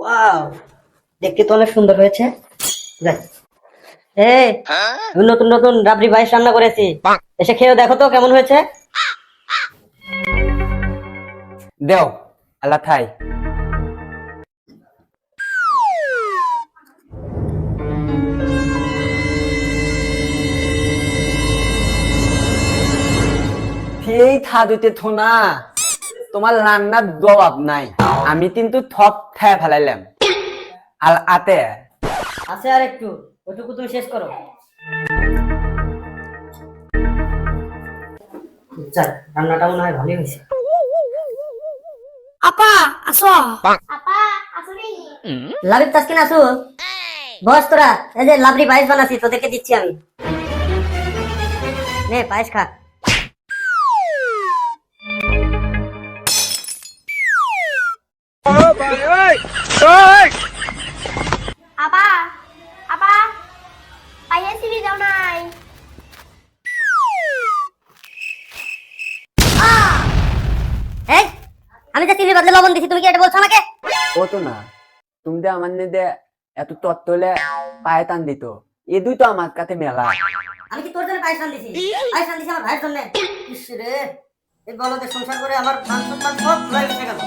Wow, দেখতে তো অনেক সুন্দর হয়েছে। যাই, আমি নতুন নতুন রাবড়ি পায়েস রান্না করেছি, এসে খেয়ে দেখো তো কেমন হয়েছে। দেও আল্লাহ থাই। সেই থাদুতে থোনা তোমার রান্নার জবাব নাই, আমি কিন্তু থপ খায় ফেলাইলাম। আর আতে আছে আর একটু, ওইটুকু তুমি শেষ করো। যাক, রান্নাটা মনে হয় ভালোই হয়েছে। আপা আসো। আপা আসলে লাবিব তাসকিন আসো। বস তোরা, এই যে লাবড়ি পায়েস বানাচ্ছি, তোদেরকে দিচ্ছি আমি। নে পায়েস খা। আপা আপা পাইয়া সিবি যাও নাই। এই, আমি যে চিনির বদলে লবণ দিছি, তুমি কি এটা বলছো আমাকে? ও তো না, তুমি যে আমার নিদে এত তত্ত্বলে পায়ে টান দিত, এ দুই তো আমার কাছে মেলা। আমি কি তোর জন্য পায়েস রান্ধিছি? পায়েস রান্ধিছি আমার ভাইয়ের জন্য। ইস রে, এই বলদের সংসার করে আমার মান সম্মান সব ধুলাই মিশে গেল।